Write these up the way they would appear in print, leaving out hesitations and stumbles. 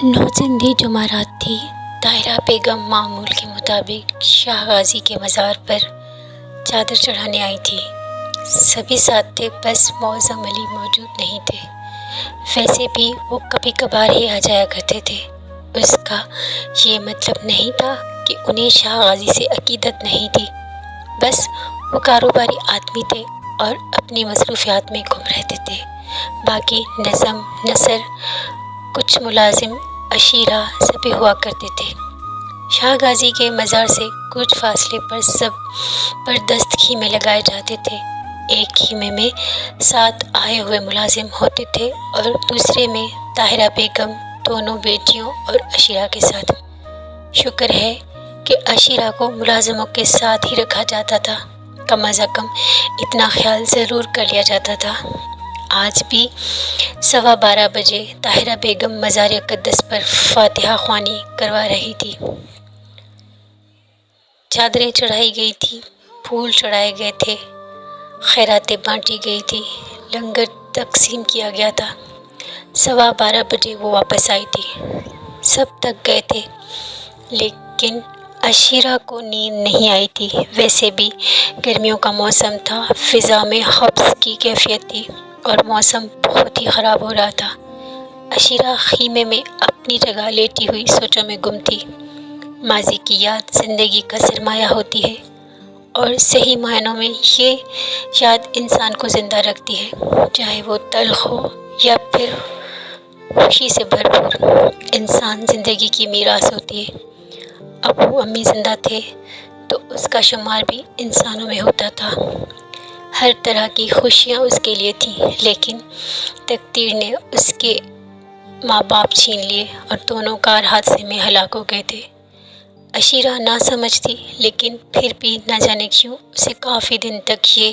नौचंदी जुमारात थी। ताहिरा बेगम मामूल के मुताबिक शाह गाजी के मज़ार पर चादर चढ़ाने आई थी। सभी साथ थे, बस मौज़म अली मौजूद नहीं थे। वैसे भी वो कभी कभार ही आ जाया करते थे। उसका ये मतलब नहीं था कि उन्हें शाह गाजी से अकीदत नहीं थी, बस वो कारोबारी आदमी थे और अपनी मसरूफियात में गुम रहते थे। बाकी नज़म, नसर, कुछ मुलाजिम, अशीरा सभी हुआ करते थे। शाह गाजी के मज़ार से कुछ फासले पर ज़बरदस्त खीमे लगाए जाते थे। एक खीमे में 7 आए हुए मुलाजिम होते थे और दूसरे में ताहिरा बेगम दोनों बेटियों और अशीरा के साथ। शुक्र है कि अशीरा को मुलाजिमों के साथ ही रखा जाता था। कम अज़ कम इतना ख्याल ज़रूर कर लिया जाता था। आज भी 12:15 बजे ताहिरा बेगम मज़ार अक़दस पर फातिहा ख्वानी करवा रही थी। चादरें चढ़ाई गई थी, फूल चढ़ाए गए थे, खैरातें बांटी गई थी, लंगर तकसीम किया गया था। 12:15 बजे वो वापस आई थी। सब थक गए थे, लेकिन अशीरा को नींद नहीं आई थी। वैसे भी गर्मियों का मौसम था, फ़िज़ा में हब्स की कैफियत थी और मौसम बहुत ही ख़राब हो रहा था। अशीरा खीमे में अपनी जगह लेटी हुई सोचों में गुम थी। माजी की याद ज़िंदगी का सरमाया होती है और सही मायनों में ये याद इंसान को ज़िंदा रखती है, चाहे वो तल्ख़ हो या फिर खुशी से भरपूर। इंसान ज़िंदगी की मीरास होती है। अबू अम्मी ज़िंदा थे तो उसका शुमार भी इंसानों में होता था। हर तरह की खुशियाँ उसके लिए थीं, लेकिन तकदीर ने उसके माँ बाप छीन लिए और दोनों कार हादसे में हलाक हो गए थे। अशीरा ना समझ थी, लेकिन फिर भी न जाने क्यों उसे काफ़ी दिन तक ये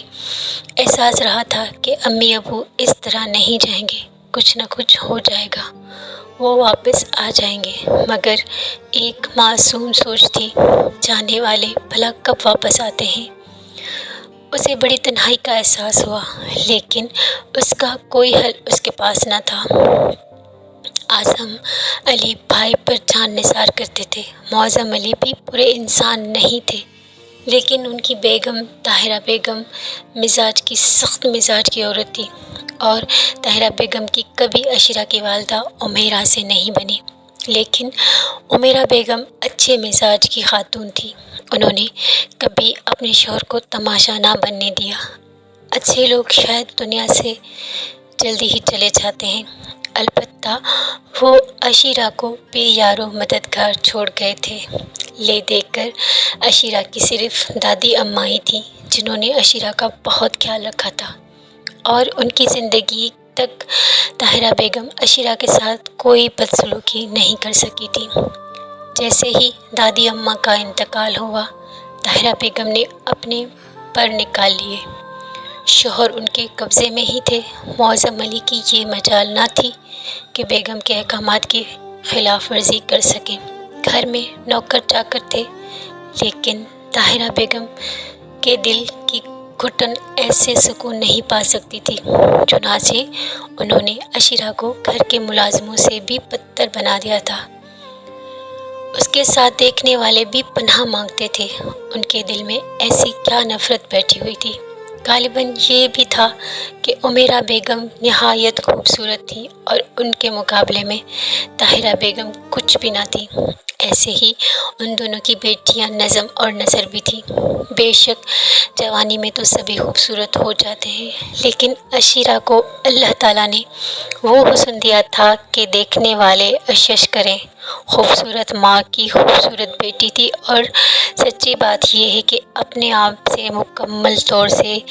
एहसास रहा था कि अम्मी अबू इस तरह नहीं जाएंगे, कुछ न कुछ हो जाएगा, वो वापस आ जाएंगे। मगर एक मासूम सोच थी, जाने वाले भला कब वापस आते हैं। उसे बड़ी तन्हाई का एहसास हुआ, लेकिन उसका कोई हल उसके पास न था। आज़म अली भाई पर जान निसार करते थे। मौज़म अली भी बुरे इंसान नहीं थे, लेकिन उनकी बेगम ताहिरा बेगम मिजाज की सख्त मिजाज की औरत थी और ताहिरा बेगम की कभी अशीरा की वालदा उमेरा से नहीं बनी। लेकिन उमेरा बेगम अच्छे मिजाज की खातून थी। उन्होंने कभी अपने शौहर को तमाशा ना बनने दिया। अच्छे लोग शायद दुनिया से जल्दी ही चले जाते हैं, अलबत्ता वो अशीरा को बेयारो मददगार छोड़ गए थे। ले देकर अशीरा की सिर्फ दादी अम्मा ही थी जिन्होंने अशीरा का बहुत ख्याल रखा था और उनकी ज़िंदगी तक ताहिरा बेगम अशीरा के साथ कोई बदसलूकी नहीं कर सकी थी। जैसे ही दादी अम्मा का इंतकाल हुआ, ताहिरा बेगम ने अपने पर निकाल लिए। शौहर उनके कब्ज़े में ही थे। मौज़म अली की ये मजाल ना थी कि बेगम के अहकामात की खिलाफ वर्जी कर सकें। घर में नौकर चाकर थे, लेकिन ताहिरा बेगम के दिल की घुटन ऐसे सुकून नहीं पा सकती थी। चुनाचे उन्होंने अशीरा को घर के मुलाजिमों से भी बदतर बना दिया था। उसके साथ देखने वाले भी पनाह मांगते थे। उनके दिल में ऐसी क्या नफ़रत बैठी हुई थी। गालिबन ये भी था कि उमेरा बेगम निहायत खूबसूरत थी और उनके मुकाबले में ताहिरा बेगम कुछ भी ना थी। ऐसे ही उन दोनों की बेटियां नज़म और नसर भी थी। बेशक जवानी में तो सभी खूबसूरत हो जाते हैं, लेकिन अशीरा को अल्लाह ताला ने वो हुस्न दिया था कि देखने वाले अशश करें। खूबसूरत माँ की खूबसूरत बेटी थी और सच्ची बात यह है कि अपने आप से मुकम्मल तौर से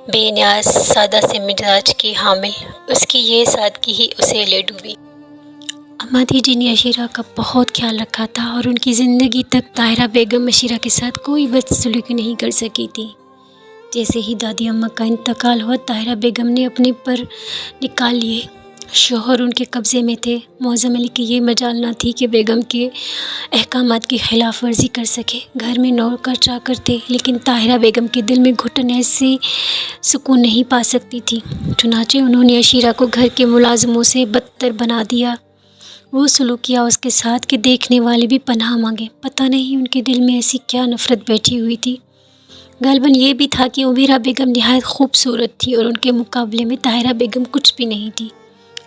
बेनियाज सादा से मिजाज की हामिल उसकी ये सादगी ही उसे ले डूबी। अम्मा जी ने अशीरा का बहुत ख्याल रखा था और उनकी ज़िंदगी तक ताहिरा बेगम अशीरा के साथ कोई बदसलूकी नहीं कर सकी थी। जैसे ही दादी अम्मा का इंतकाल हुआ, ताहिरा बेगम ने अपने पर निकाल लिए। शौहर उनके कब्ज़े में थे। मौज़म अली की ये मजाल ना थी कि बेगम के अहकामात की खिलाफ वर्जी कर सके। घर में नौकर चाकर थे, लेकिन ताहिरा बेगम के दिल में घुटन ऐसे सुकून नहीं पा सकती थी। चुनाचे उन्होंने अशीरा को घर के मुलाजिमों से बदतर बना दिया। وہ سلوک کیا اس کے ساتھ کہ دیکھنے والے بھی پناہ مانگے۔ پتہ نہیں ان کے دل میں ایسی کیا نفرت بیٹھی ہوئی تھی۔ غالباً یہ بھی تھا کہ عمیرہ بیگم نہایت خوبصورت تھی اور ان کے مقابلے میں طاہرہ بیگم کچھ بھی نہیں تھی۔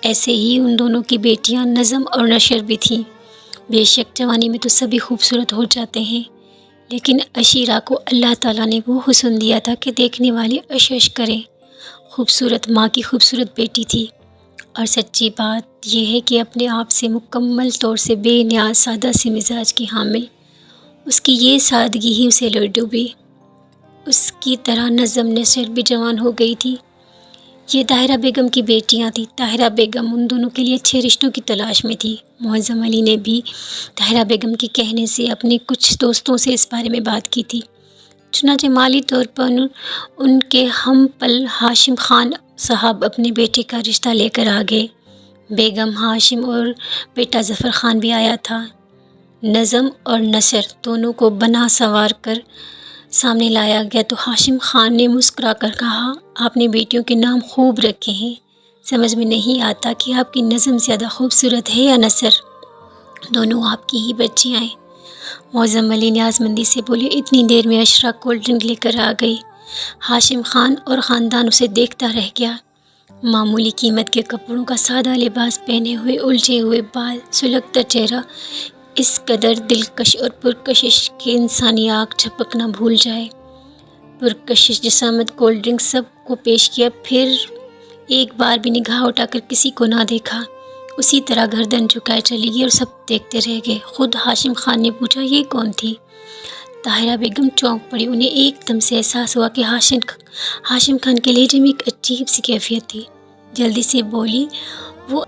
ایسے ہی ان دونوں کی بیٹیاں نظم اور نشر بھی تھیں۔ بے شک جوانی میں تو سبھی خوبصورت ہو جاتے ہیں، لیکن عشیرہ کو اللہ تعالیٰ نے وہ حسن دیا تھا کہ دیکھنے والے عشش کریں۔ خوبصورت ماں کی خوبصورت بیٹی تھی، اور سچی بات یہ ہے کہ اپنے آپ سے مکمل طور سے بے نیاز سادہ سی مزاج کی حامل اس کی یہ سادگی ہی اسے لے ڈوبی۔ اس کی طرح نظم نثر بھی جوان ہو گئی تھی۔ یہ طاہرہ بیگم کی بیٹیاں تھیں۔ طاہرہ بیگم ان دونوں کے لیے اچھے رشتوں کی تلاش میں تھی۔ معظم علی نے بھی طاہرہ بیگم کے کہنے سے اپنے کچھ دوستوں سے اس بارے میں بات کی تھی۔ چنانچہ مالی طور پر ان کے ہم پل ہاشم خان صاحب اپنے بیٹے کا رشتہ لے کر آ گئے۔ بیگم ہاشم اور بیٹا ظفر خان بھی آیا تھا۔ نظم اور نثر دونوں کو بنا سنوار کر سامنے لایا گیا تو ہاشم خان نے مسکرا کر کہا، آپ نے بیٹیوں کے نام خوب رکھے ہیں، سمجھ میں نہیں آتا کہ آپ کی نظم زیادہ خوبصورت ہے یا نثر، دونوں آپ کی ہی بچیاں ہیں۔ معظم علی نیازمندی سے بولے، اتنی دیر میں عشرہ کولڈ ڈرنک لے کر آ گئی۔ ہاشم خان اور خاندان اسے دیکھتا رہ گیا۔ معمولی قیمت کے کپڑوں کا سادہ لباس پہنے ہوئے، الجھے ہوئے بال، سلگتا چہرہ، اس قدر دلکش اور پرکشش کہ انسانی آنکھ جھپکنا بھول جائے۔ پرکشش جسامت کولڈ ڈرنک سب کو پیش کیا، پھر ایک بار بھی نگاہ اٹھا کر کسی کو نہ دیکھا، اسی طرح گردن جھکائے چلی گئی اور سب دیکھتے رہ گئے۔ خود ہاشم خان نے پوچھا، یہ کون تھی؟ طاہرہ بیگم چونک پڑی۔ انہیں ایک دم سے احساس ہوا کہ ہاشم خان کے لہجے میں ایک عجیب سی کیفیت تھی۔ جلدی سے بولی، وہ